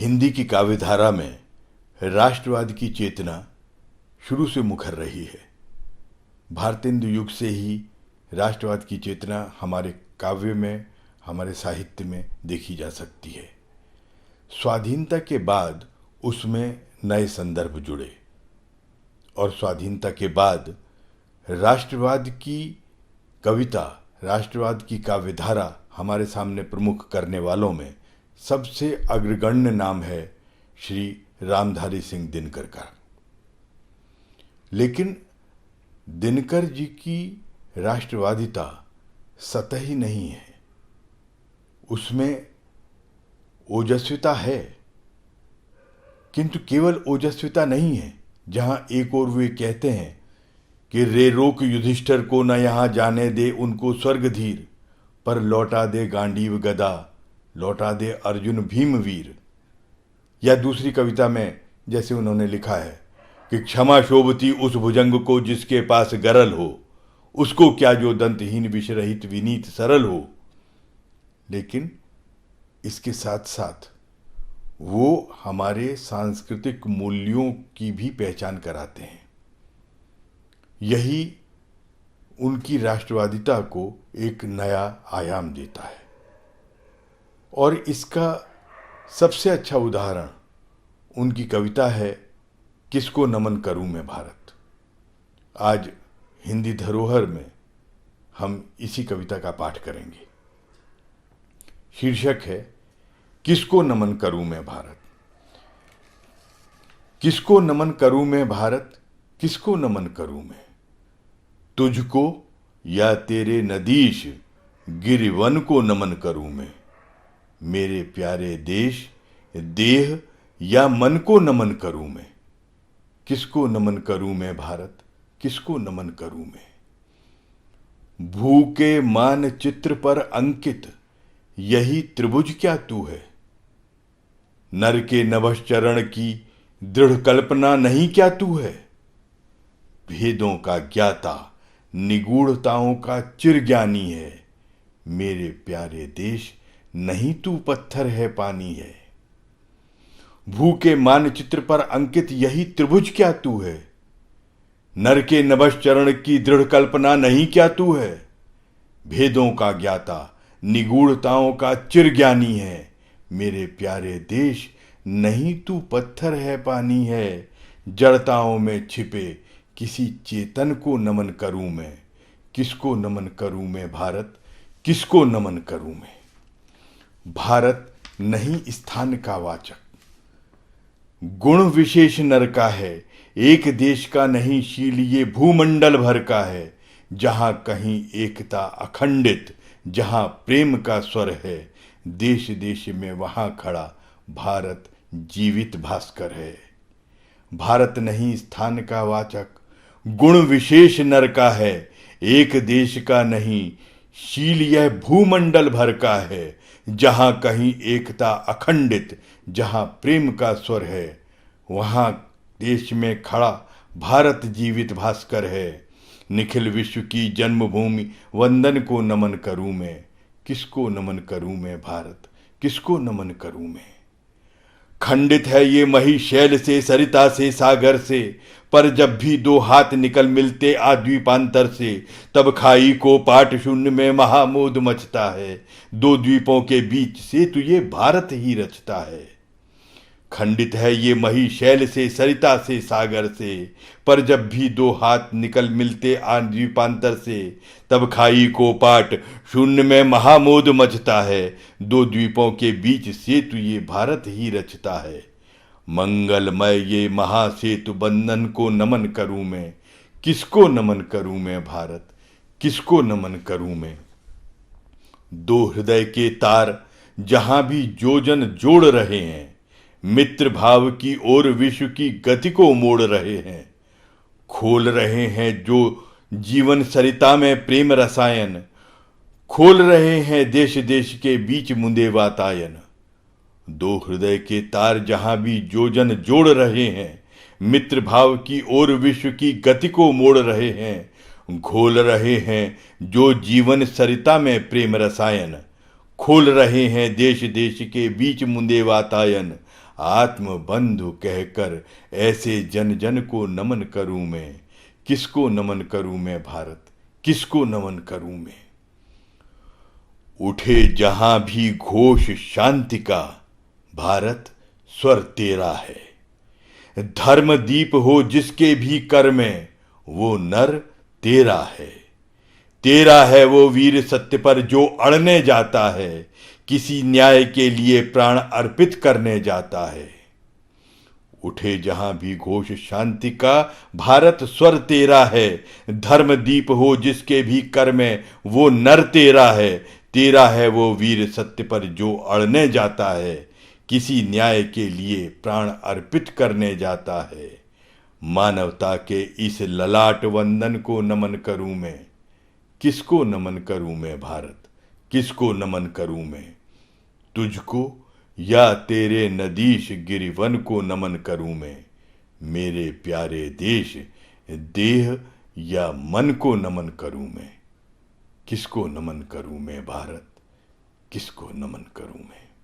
हिंदी की काव्यधारा में राष्ट्रवाद की चेतना शुरू से मुखर रही है। भारतेंदु युग से ही राष्ट्रवाद की चेतना हमारे काव्य में, हमारे साहित्य में देखी जा सकती है। स्वाधीनता के बाद उसमें नए संदर्भ जुड़े और स्वाधीनता के बाद राष्ट्रवाद की कविता, राष्ट्रवाद की काव्यधारा हमारे सामने प्रमुख करने वालों में सबसे अग्रगण्य नाम है श्री रामधारी सिंह दिनकर का। लेकिन दिनकर जी की राष्ट्रवादिता सतही नहीं है, उसमें ओजस्विता है, किंतु केवल ओजस्विता नहीं है। जहां एक ओर वे कहते हैं कि रे रोक युधिष्ठिर को न यहां जाने दे, उनको स्वर्ग धीर, पर लौटा दे गांडीव गदा, लौटा दे अर्जुन भीम वीर। या दूसरी कविता में जैसे उन्होंने लिखा है कि क्षमा शोभती उस भुजंग को जिसके पास गरल हो, उसको क्या जो दंतहीन विषरहित विनीत सरल हो। लेकिन इसके साथ साथ वो हमारे सांस्कृतिक मूल्यों की भी पहचान कराते हैं। यही उनकी राष्ट्रवादिता को एक नया आयाम देता है। और इसका सबसे अच्छा उदाहरण उनकी कविता है किसको नमन करूं मैं भारत। आज हिंदी धरोहर में हम इसी कविता का पाठ करेंगे। शीर्षक है किसको नमन करूं मैं भारत। किसको नमन करूं मैं भारत, किसको नमन करूं मैं, तुझको या तेरे नदीश गिरिवन को नमन करूं मैं। मेरे प्यारे देश देह या मन को नमन करूं मैं। किसको नमन करूं मैं भारत, किसको नमन करूं मैं। भूखे मानचित्र पर अंकित यही त्रिभुज क्या तू है। नर के नभस चरण की दृढ़ कल्पना नहीं क्या तू है। भेदों का ज्ञाता निगूढ़ताओं का चिरज्ञानी है। मेरे प्यारे देश नहीं तू पत्थर है पानी है। भूखे मानचित्र पर अंकित यही त्रिभुज क्या तू है। नर के नभस चरण की दृढ़ कल्पना नहीं क्या तू है। भेदों का ज्ञाता निगूढ़ताओं का चिरज्ञानी है। मेरे प्यारे देश नहीं तू पत्थर है पानी है। जड़ताओं में छिपे किसी चेतन को नमन करूं मैं। किसको नमन करूं मैं भारत, किसको नमन करूं मैं। भारत नहीं स्थान का वाचक, गुण विशेष नर का है। एक देश का नहीं शील ये भूमंडल भर का है। जहां कहीं एकता अखंडित, जहां प्रेम का स्वर है। देश देश में वहां खड़ा भारत जीवित भास्कर है। भारत नहीं स्थान का वाचक, गुण विशेष नर का है। एक देश का नहीं शील यह भूमंडल भर का है। जहां कहीं एकता अखंडित, जहां प्रेम का स्वर है, वहां देश में खड़ा भारत जीवित भास्कर है। निखिल विश्व की जन्मभूमि वंदन को नमन करूं मैं। किसको नमन करूं मैं भारत, किसको नमन करूं मैं। खंडित है ये मही शैल से, सरिता से, सागर से, पर जब भी दो हाथ निकल मिलते आद्वीपांतर से, तब खाई को पाट शून्य में महामोद मचता है। दो द्वीपों के बीच से तो ये भारत ही रचता है। खंडित है ये मही शैल से, सरिता से, सागर से, पर जब भी दो हाथ निकल मिलते आद्वीपांतर से, तब खाई को पाट शून्य में महामोद मचता है। दो द्वीपों के बीच सेतु ये भारत ही रचता है। मंगलमय ये महासेतु बंधन को नमन करूं मैं। किसको नमन करूं मैं भारत, किसको नमन करूं मैं। दो हृदय के तार जहां भी जोजन जोड़ रहे हैं, मित्र भाव की ओर विश्व की गति को मोड़ रहे हैं। खोल रहे हैं जो जीवन सरिता में प्रेम रसायन, खोल रहे हैं देश देश के बीच मुंदे वातायन। दो हृदय के तार जहां भी जोजन जोड़ रहे हैं, मित्र भाव की ओर विश्व की गति को मोड़ रहे हैं। घोल रहे हैं जो जीवन सरिता में प्रेम रसायन, खोल रहे हैं देश देश के बीच मुंदे वातायन। आत्म बंधु कहकर ऐसे जन जन को नमन करूं मैं। किसको नमन करूं मैं भारत, किसको नमन करूं मैं। उठे जहां भी घोष शांति का, भारत स्वर तेरा है। धर्म दीप हो जिसके भी कर में, वो नर तेरा है। तेरा है वो वीर सत्य पर जो अड़ने जाता है, किसी न्याय के लिए प्राण अर्पित करने जाता है। उठे जहां भी घोष शांति का, भारत स्वर तेरा है। धर्म दीप हो जिसके भी कर में, वो नर तेरा है। तेरा है वो वीर सत्य पर जो अड़ने जाता है, किसी न्याय के लिए प्राण अर्पित करने जाता है। मानवता के इस ललाट वंदन को नमन करूं मैं। किसको नमन करूं मैं भारत, किसको नमन करूं मैं। तुझको या तेरे नदीश गिरिवन को नमन करूं मैं। मेरे प्यारे देश, देह या मन को नमन करूं मैं। किसको नमन करूं मैं भारत, किसको नमन करूं मैं।